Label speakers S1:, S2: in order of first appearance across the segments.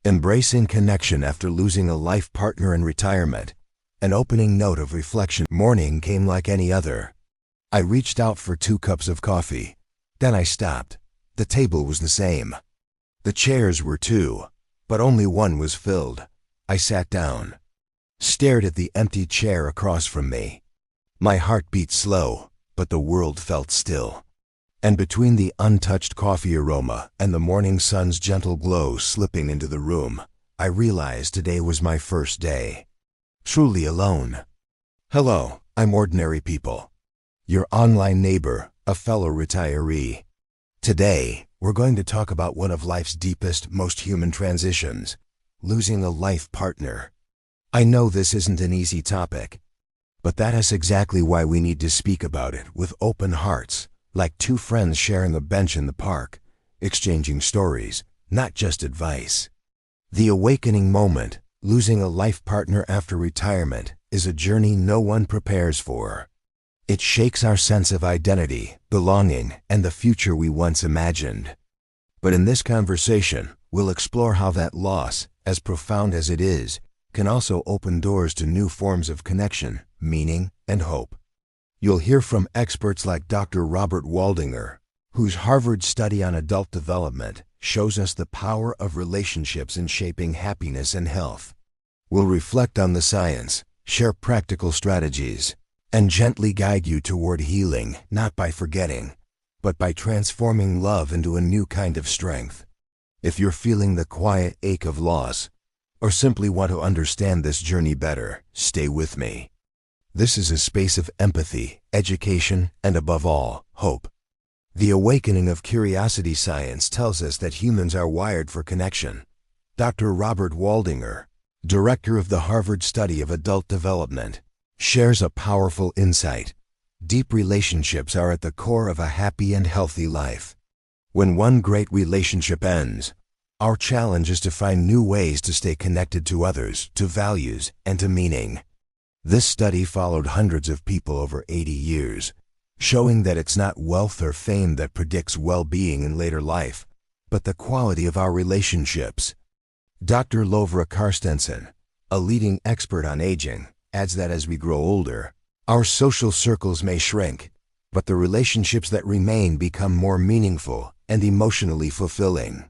S1: Embracing connection after losing a life partner in retirement. An opening note of reflection. Morning came like any other. I reached out for 2 cups of coffee. Then I stopped. The table was the same. The chairs were 2, but only one was filled. I sat down, stared at the empty chair across from me. My heart beat slow, but the world felt still. And between the untouched coffee aroma and the morning sun's gentle glow slipping into the room, I realized today was my first day. Truly alone. Hello, I'm Ordinary People, your online neighbor, a fellow retiree. Today, we're going to talk about one of life's deepest, most human transitions, losing a life partner. I know this isn't an easy topic, but that is exactly why we need to speak about it with open hearts, like 2 friends sharing a bench in the park, exchanging stories, not just advice. The awakening moment, losing a life partner after retirement, is a journey no one prepares for. It shakes our sense of identity, belonging, and the future we once imagined. But in this conversation, we'll explore how that loss, as profound as it is, can also open doors to new forms of connection, meaning, and hope. You'll hear from experts like Dr. Robert Waldinger, whose Harvard study on adult development shows us the power of relationships in shaping happiness and health. We'll reflect on the science, share practical strategies, and gently guide you toward healing, not by forgetting, but by transforming love into a new kind of strength. If you're feeling the quiet ache of loss, or simply want to understand this journey better, stay with me. This is a space of empathy, education, and above all, hope. The awakening of curiosity science tells us that humans are wired for connection. Dr. Robert Waldinger, director of the Harvard Study of Adult Development, shares a powerful insight. Deep relationships are at the core of a happy and healthy life. When one great relationship ends, our challenge is to find new ways to stay connected to others, to values, and to meaning. This study followed hundreds of people over 80 years, showing that it's not wealth or fame that predicts well-being in later life, but the quality of our relationships. Dr. Lovra Carstensen, a leading expert on aging, adds that as we grow older, our social circles may shrink, but the relationships that remain become more meaningful and emotionally fulfilling.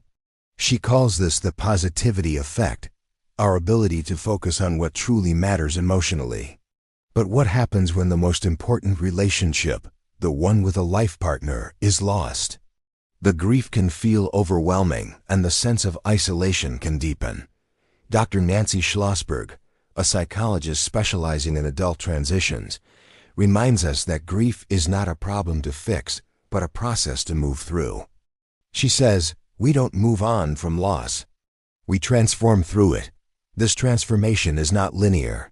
S1: She calls this the positivity effect, our ability to focus on what truly matters emotionally. But what happens when the most important relationship, the one with a life partner, is lost? The grief can feel overwhelming and the sense of isolation can deepen. Dr. Nancy Schlossberg, a psychologist specializing in adult transitions, reminds us that grief is not a problem to fix, but a process to move through. She says, "We don't move on from loss. We transform through it. This transformation is not linear.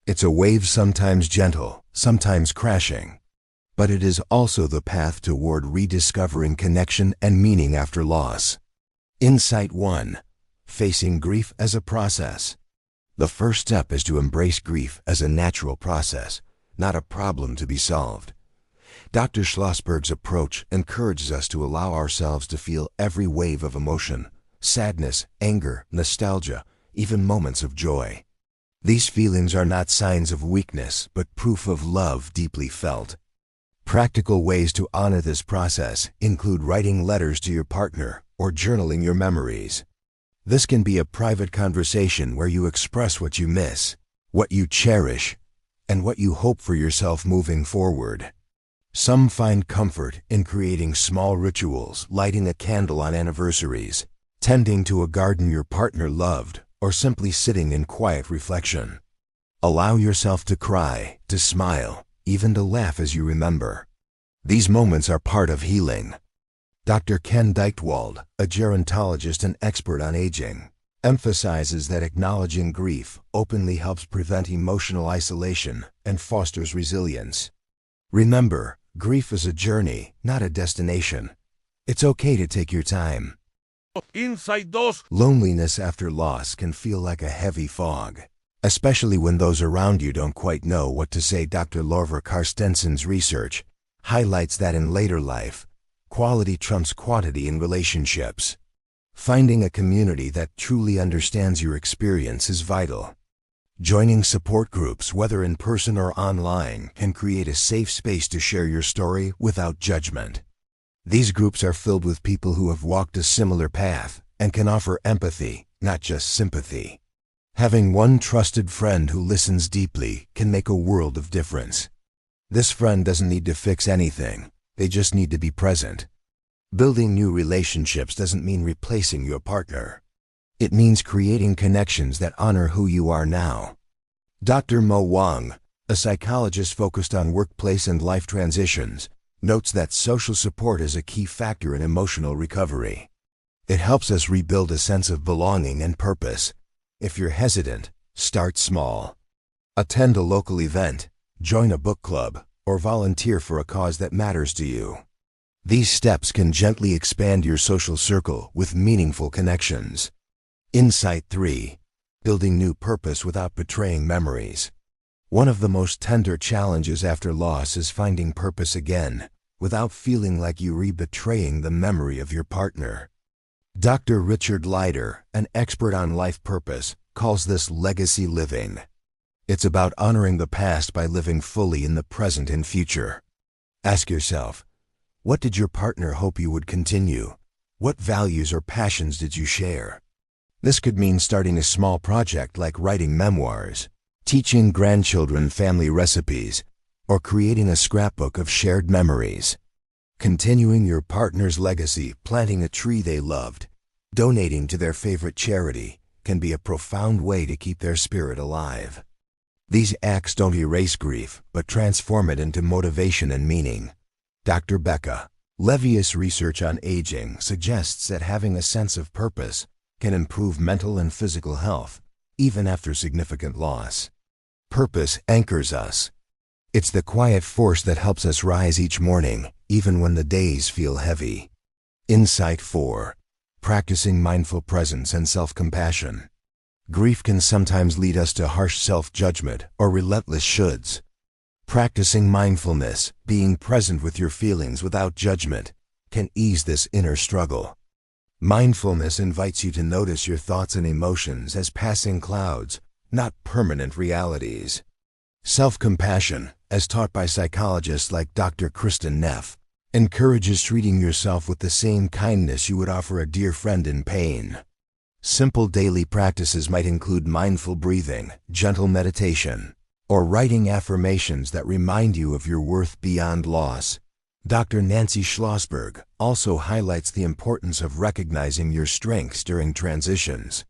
S1: It's a wave, sometimes gentle, sometimes crashing. But it is also the path toward rediscovering connection and meaning after loss." Insight 1. Facing grief as a process. The first step is to embrace grief as a natural process, not a problem to be solved. Dr. Schlossberg's approach encourages us to allow ourselves to feel every wave of emotion, sadness, anger, nostalgia, even moments of joy. These feelings are not signs of weakness, but proof of love deeply felt. Practical ways to honor this process include writing letters to your partner or journaling your memories. This can be a private conversation where you express what you miss, what you cherish, and what you hope for yourself moving forward. Some find comfort in creating small rituals, lighting a candle on anniversaries, tending to a garden your partner loved, or simply sitting in quiet reflection. Allow yourself to cry, to smile, even to laugh as you remember. These moments are part of healing. Dr. Ken Deichtwald, a gerontologist and expert on aging, emphasizes that acknowledging grief openly helps prevent emotional isolation and fosters resilience. Remember, grief is a journey, not a destination. It's okay to take your time.
S2: Insight 2.
S1: Loneliness after loss can feel like a heavy fog, especially when those around you don't quite know what to say. Dr. Lovra Carstensen's research highlights that in later life, quality trumps quantity in relationships. Finding a community that truly understands your experience is vital. Joining support groups, whether in person or online, can create a safe space to share your story without judgment. These groups are filled with people who have walked a similar path and can offer empathy, not just sympathy. Having one trusted friend who listens deeply can make a world of difference. This friend doesn't need to fix anything, they just need to be present. Building new relationships doesn't mean replacing your partner. It means creating connections that honor who you are now. Dr. Mo Wang, a psychologist focused on workplace and life transitions, notes that social support is a key factor in emotional recovery. It helps us rebuild a sense of belonging and purpose. If you're hesitant, start small. Attend a local event, join a book club, or volunteer for a cause that matters to you. These steps can gently expand your social circle with meaningful connections. Insight 3. Building new purpose without betraying memories. One of the most tender challenges after loss is finding purpose again, without feeling like you betraying the memory of your partner. Dr. Richard Leider, an expert on life purpose, calls this legacy living. It's about honoring the past by living fully in the present and future. Ask yourself, what did your partner hope you would continue? What values or passions did you share? This could mean starting a small project like writing memoirs, teaching grandchildren family recipes, or creating a scrapbook of shared memories. Continuing your partner's legacy, planting a tree they loved, donating to their favorite charity, can be a profound way to keep their spirit alive. These acts don't erase grief, but transform it into motivation and meaning. Dr. Becca Levius' research on aging suggests that having a sense of purpose can improve mental and physical health, even after significant loss. Purpose anchors us. It's the quiet force that helps us rise each morning, even when the days feel heavy. Insight 4. Practicing mindful presence and self-compassion. Grief can sometimes lead us to harsh self-judgment or relentless shoulds. Practicing mindfulness, being present with your feelings without judgment, can ease this inner struggle. Mindfulness invites you to notice your thoughts and emotions as passing clouds, not permanent realities. Self-compassion, as taught by psychologists like Dr. Kristen Neff, encourages treating yourself with the same kindness you would offer a dear friend in pain. Simple daily practices might include mindful breathing, gentle meditation, or writing affirmations that remind you of your worth beyond loss. Dr. Nancy Schlossberg also highlights the importance of recognizing your strengths during transitions.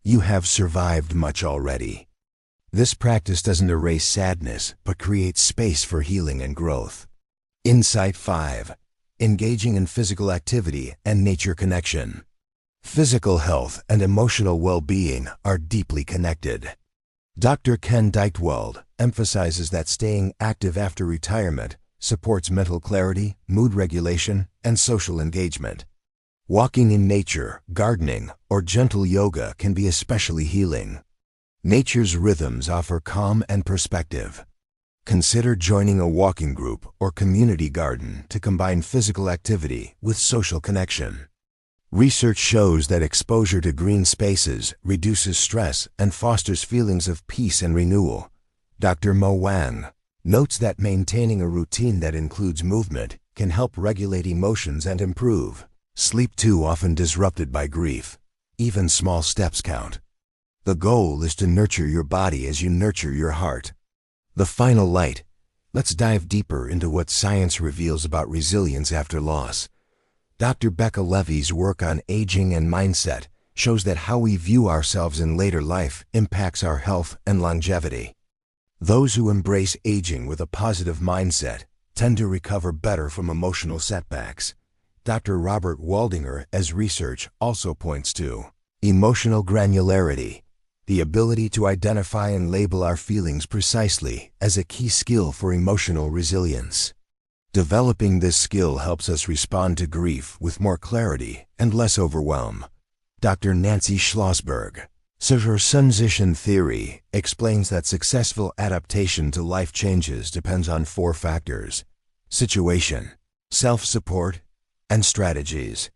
S1: You have survived much already. This practice doesn't erase sadness, but creates space for healing and growth. Insight 5. Engaging in physical activity and nature connection. Physical health and emotional well-being are deeply connected. Dr. Ken Deichtwald emphasizes that staying active after retirement supports mental clarity, mood regulation, and social engagement. Walking in nature, gardening, or gentle yoga can be especially healing. Nature's rhythms offer calm and perspective. Consider joining a walking group or community garden to combine physical activity with social connection. Research shows that exposure to green spaces reduces stress and fosters feelings of peace and renewal. Dr. Mo Wang notes that maintaining a routine that includes movement can help regulate emotions and improve sleep, too often disrupted by grief. Even small steps count. The goal is to nurture your body as you nurture your heart. The final light. Let's dive deeper into what science reveals about resilience after loss. Dr. Becca Levy's work on aging and mindset shows that how we view ourselves in later life impacts our health and longevity. Those who embrace aging with a positive mindset tend to recover better from emotional setbacks. Dr. Robert Waldinger's research also points to emotional granularity, the ability to identify and label our feelings precisely, as a key skill for emotional resilience. Developing this skill helps us respond to grief with more clarity and less overwhelm. Dr. Nancy Schlossberg, her transition theory, explains that successful adaptation to life changes depends on 4 factors: situation, self-support, and strategies.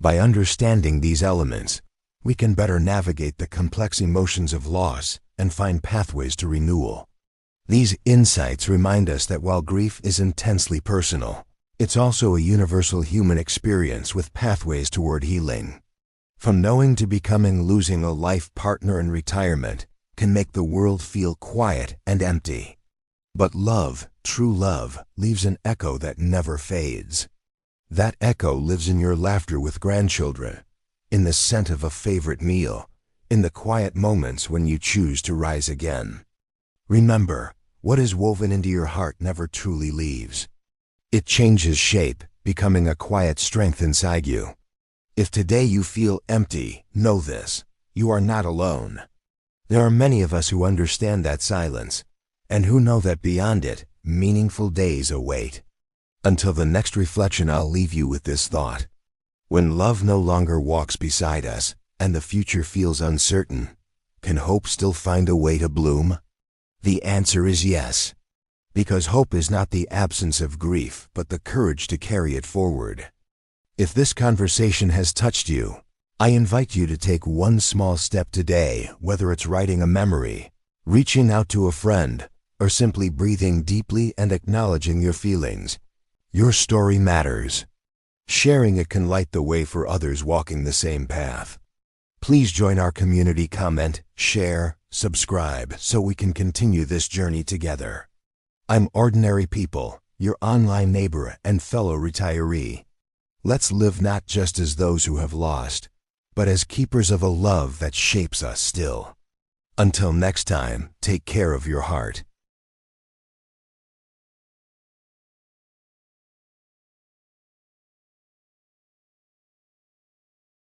S1: By understanding these elements, we can better navigate the complex emotions of loss and find pathways to renewal. These insights remind us that while grief is intensely personal, it's also a universal human experience with pathways toward healing. From knowing to becoming, losing a life partner in retirement can make the world feel quiet and empty. But love, true love, leaves an echo that never fades. That echo lives in your laughter with grandchildren, in the scent of a favorite meal, in the quiet moments when you choose to rise again. Remember, what is woven into your heart never truly leaves. It changes shape, becoming a quiet strength inside you. If today you feel empty, know this: you are not alone. There are many of us who understand that silence, and who know that beyond it, meaningful days await. Until the next reflection, I'll leave you with this thought. When love no longer walks beside us, and the future feels uncertain, can hope still find a way to bloom? The answer is yes. Because hope is not the absence of grief, but the courage to carry it forward. If this conversation has touched you, I invite you to take one small step today, whether it's writing a memory, reaching out to a friend, or simply breathing deeply and acknowledging your feelings. Your story matters. Sharing it can light the way for others walking the same path. Please join our community, comment, share, subscribe, so we can continue this journey together. I'm Ordinary People, your online neighbor and fellow retiree. Let's live not just as those who have lost, but as keepers of a love that shapes us still. Until next time, take care of your heart.